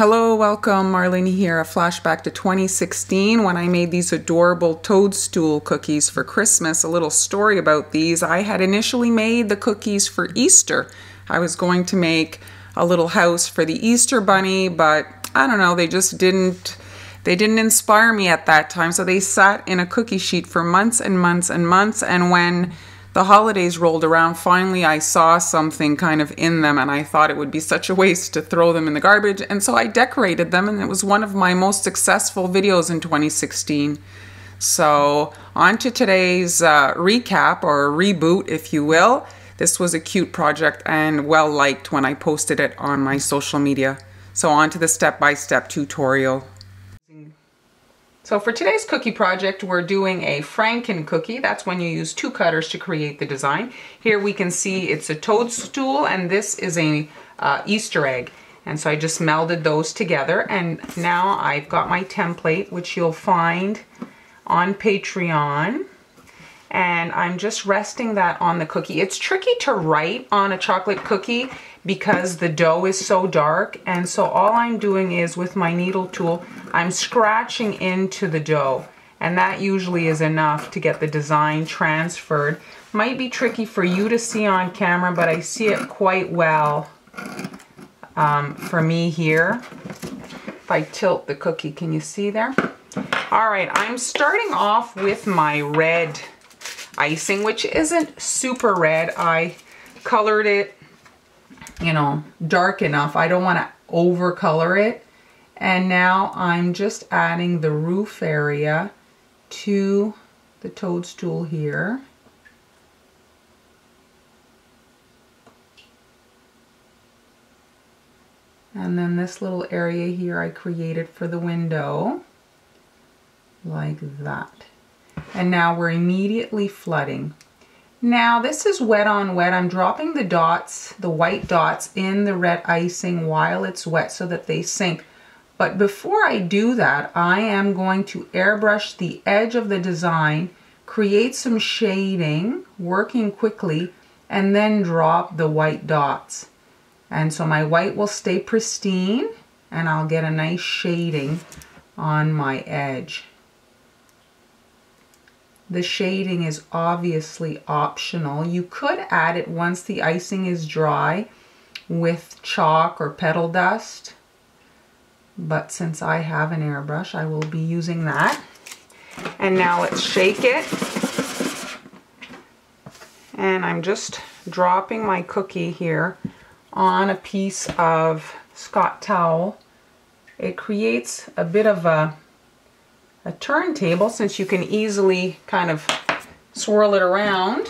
Hello, welcome. Marlene here. A flashback to 2016 when I made these adorable Toadstool cookies for Christmas. A little story about these. I had initially made the cookies for Easter. I was going to make a little house for the Easter bunny, but I don't know, they didn't inspire me at that time. So they sat in a cookie sheet for months and months and months, and when the holidays rolled around, finally I saw something kind of in them, and I thought it would be such a waste to throw them in the garbage, and so I decorated them, and it was one of my most successful videos in 2016. So on to today's recap, or reboot if you will. This was a cute project and well liked when I posted it on my social media. So on to the step-by-step tutorial. So for today's cookie project, we're doing a Franken cookie. That's when you use 2 cutters to create the design. Here we can see it's a toadstool, and this is a Easter egg. And so I just melded those together, and now I've got my template, which you'll find on Patreon. And I'm just resting that on the cookie. It's tricky to write on a chocolate cookie because the dough is so dark, and so all I'm doing is with my needle tool, I'm scratching into the dough, and that usually is enough to get the design transferred. Might be tricky for you to see on camera, but I see it quite well for me here. If I tilt the cookie, can you see there? All right, I'm starting off with my red icing, which isn't super red. I colored it, you know, dark enough. I don't want to overcolor it. And now I'm just adding the roof area to the toadstool here. And then this little area here I created for the window, like that. And now we're immediately flooding. Now this is wet on wet. I'm dropping the dots, the white dots, in the red icing while it's wet so that they sink. But before I do that, I am going to airbrush the edge of the design, create some shading, working quickly, and then drop the white dots. And so my white will stay pristine, and I'll get a nice shading on my edge. The shading is obviously optional. You could add it once the icing is dry with chalk or petal dust, but since I have an airbrush, I will be using that. And now let's shake it. And I'm just dropping my cookie here on a piece of Scott towel. It creates a bit of a turntable, since you can easily kind of swirl it around.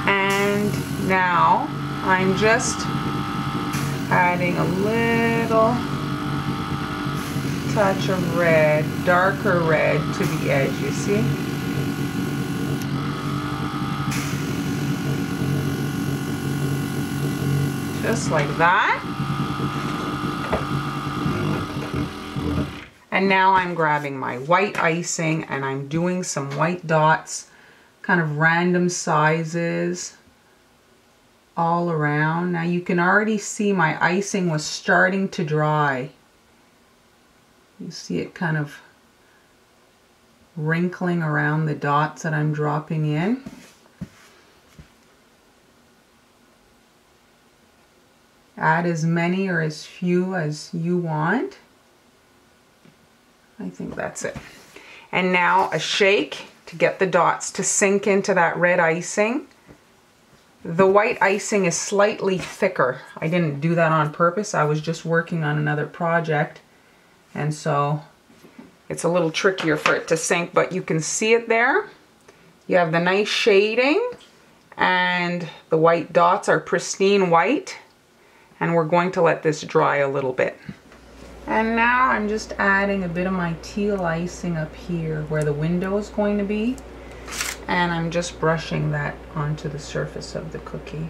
And now I'm just adding a little touch of red, darker red, to the edge, you see? Just like that. And now I'm grabbing my white icing and I'm doing some white dots, kind of random sizes all around. Now you can already see my icing was starting to dry. You see it kind of wrinkling around the dots that I'm dropping in. Add as many or as few as you want. I think that's it. And now a shake to get the dots to sink into that red icing. The white icing is slightly thicker. I didn't do that on purpose. I was just working on another project, and so it's a little trickier for it to sink, but you can see it there. You have the nice shading, and the white dots are pristine white, and we're going to let this dry a little bit. And now I'm just adding a bit of my teal icing up here where the window is going to be, and I'm just brushing that onto the surface of the cookie.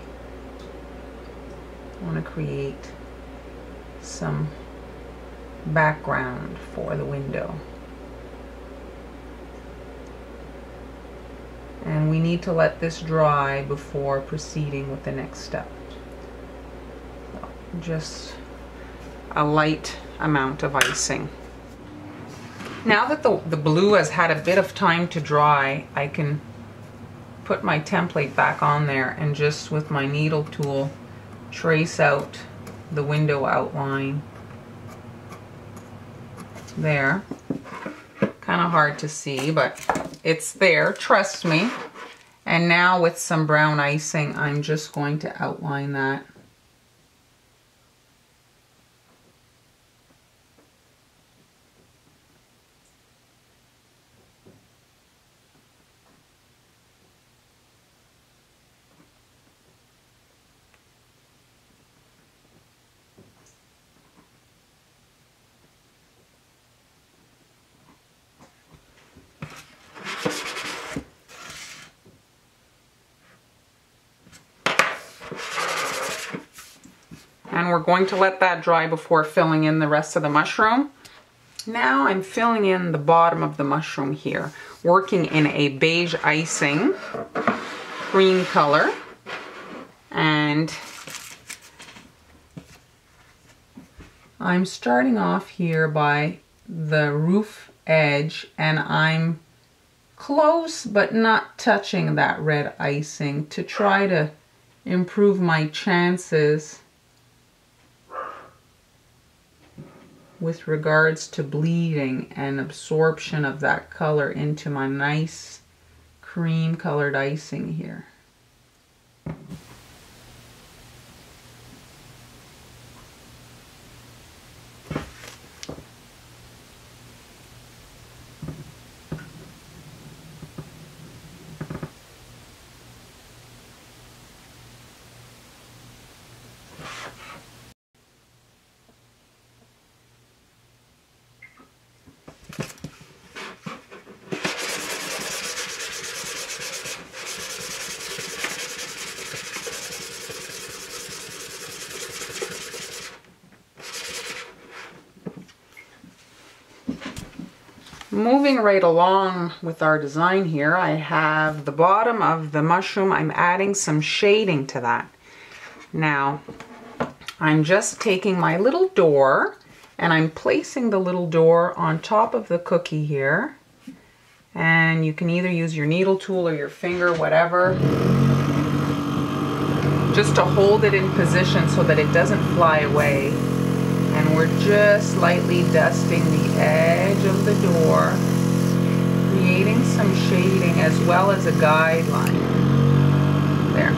I want to create some background for the window. And we need to let this dry before proceeding with the next step. Just a light amount of icing. Now that the blue has had a bit of time to dry, I can put my template back on there and just with my needle tool trace out the window outline there. Kind of hard to see, but it's there, trust me. And now with some brown icing, I'm just going to outline that. And we're going to let that dry before filling in the rest of the mushroom. Now I'm filling in the bottom of the mushroom here, working in a beige icing, green color. And I'm starting off here by the roof edge, and I'm close but not touching that red icing to try to improve my chances with regards to bleeding and absorption of that color into my nice cream colored icing here. Moving right along with our design here, I have the bottom of the mushroom. I'm adding some shading to that. Now, I'm just taking my little door and I'm placing the little door on top of the cookie here. And you can either use your needle tool or your finger, whatever, just to hold it in position so that it doesn't fly away. And we're just lightly dusting the edge of the door, creating some shading as well as a guideline. There.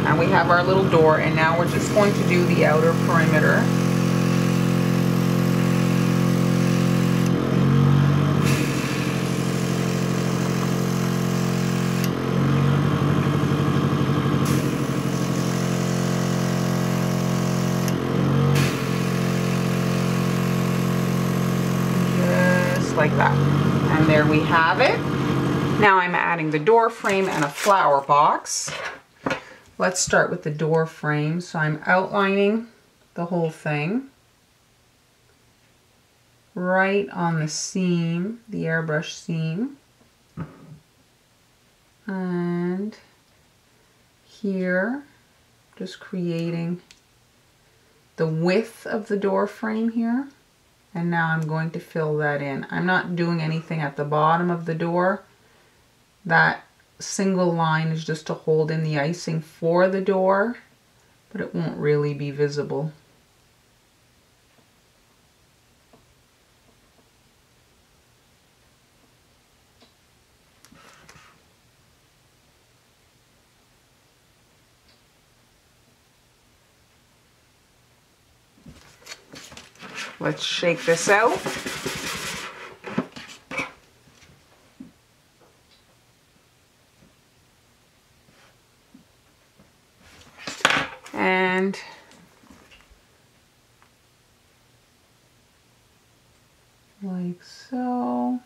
And we have our little door, and now we're just going to do the outer perimeter. Like that. And there we have it. Now I'm adding the door frame and a flower box. Let's start with the door frame. So I'm outlining the whole thing right on the seam, the airbrush seam. And here, just creating the width of the door frame here. And now I'm going to fill that in. I'm not doing anything at the bottom of the door. That single line is just to hold in the icing for the door, but it won't really be visible. Let's shake this out. And like so.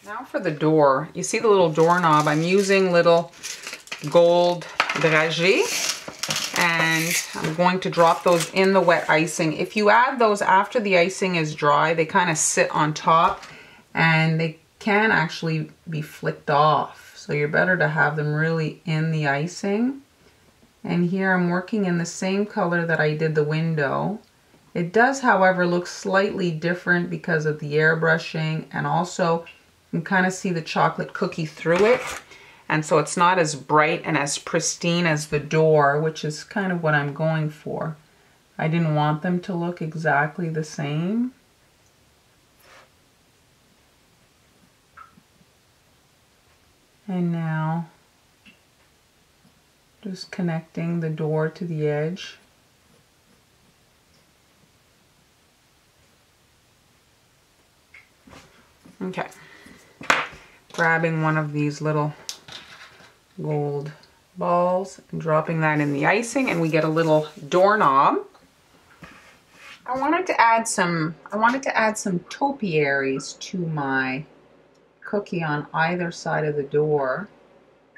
Now for the door. You see the little doorknob? I'm using little gold dragées, and I'm going to drop those in the wet icing. If you add those after the icing is dry, they kind of sit on top and they can actually be flicked off. So you're better to have them really in the icing. And here I'm working in the same color that I did the window. It does, however, look slightly different because of the airbrushing, and also you can kind of see the chocolate cookie through it. And so it's not as bright and as pristine as the door, which is kind of what I'm going for. I didn't want them to look exactly the same. And now just connecting the door to the edge. Okay, grabbing one of these little gold balls and dropping that in the icing, and we get a little doorknob. I wanted to add some topiaries to my cookie on either side of the door,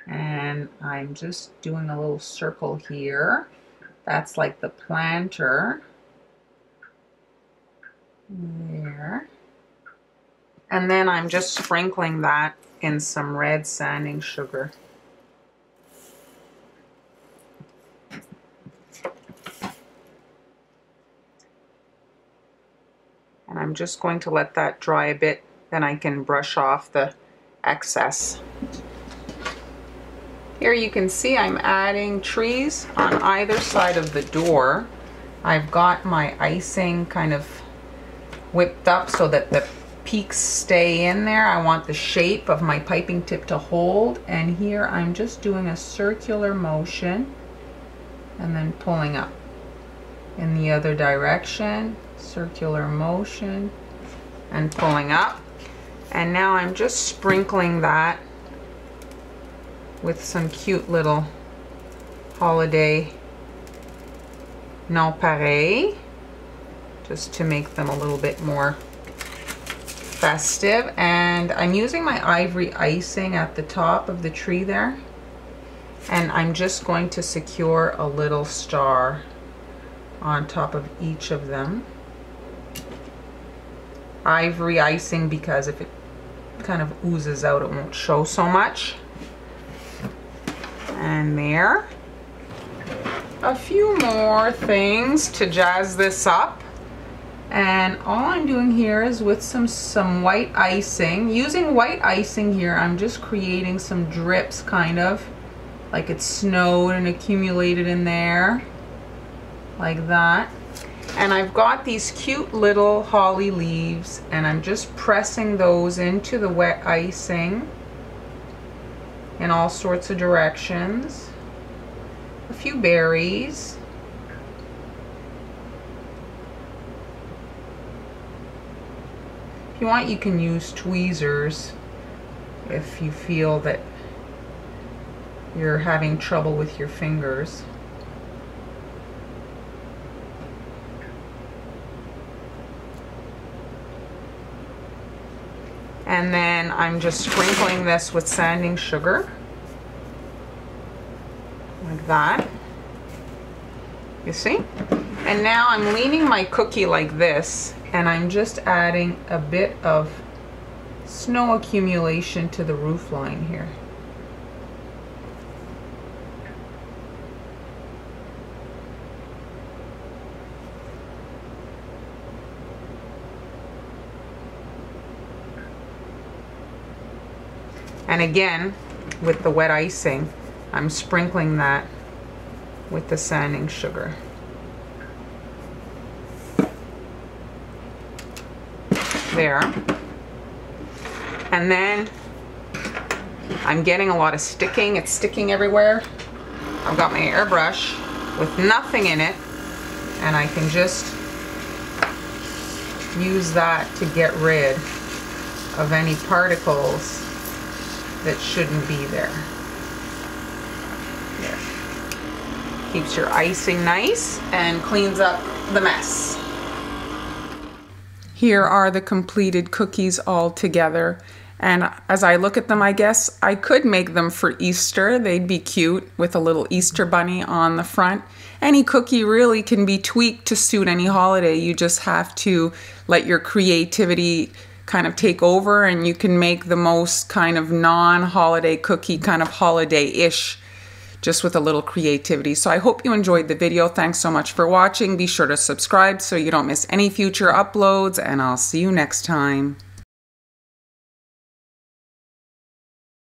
and I'm just doing a little circle here. That's like the planter there. And then I'm just sprinkling that in some red sanding sugar. And I'm just going to let that dry a bit, then I can brush off the excess. Here you can see I'm adding trees on either side of the door. I've got my icing kind of whipped up so that the peaks stay in there. I want the shape of my piping tip to hold, and here I'm just doing a circular motion and then pulling up in the other direction, circular motion and pulling up. And now I'm just sprinkling that with some cute little holiday nonpareil, just to make them a little bit more festive. And I'm using my ivory icing at the top of the tree there, and I'm just going to secure a little star on top of each of them. Ivory icing because if it kind of oozes out, it won't show so much. And there. A few more things to jazz this up. And all I'm doing here is with some white icing. Using white icing here, I'm just creating some drips, kind of like it snowed and accumulated in there, like that. And I've got these cute little holly leaves, and I'm just pressing those into the wet icing in all sorts of directions. A few berries. If you want, you can use tweezers if you feel that you're having trouble with your fingers. And then I'm just sprinkling this with sanding sugar, like that. You see? And now I'm leaning my cookie like this, and I'm just adding a bit of snow accumulation to the roof line here. And again, with the wet icing, I'm sprinkling that with the sanding sugar. There. And then I'm getting a lot of sticking. It's sticking everywhere. I've got my airbrush with nothing in it, and I can just use that to get rid of any particles that shouldn't be there. There. Keeps your icing nice and cleans up the mess. Here are the completed cookies all together, And as I look at them, I guess I could make them for Easter. They'd be cute with a little Easter bunny on the front. Any cookie really can be tweaked to suit any holiday. You just have to let your creativity kind of take over, and you can make the most kind of non-holiday cookie, kind of holiday-ish, just with a little creativity. So I hope you enjoyed the video. Thanks so much for watching. Be sure to subscribe so you don't miss any future uploads, and I'll see you next time.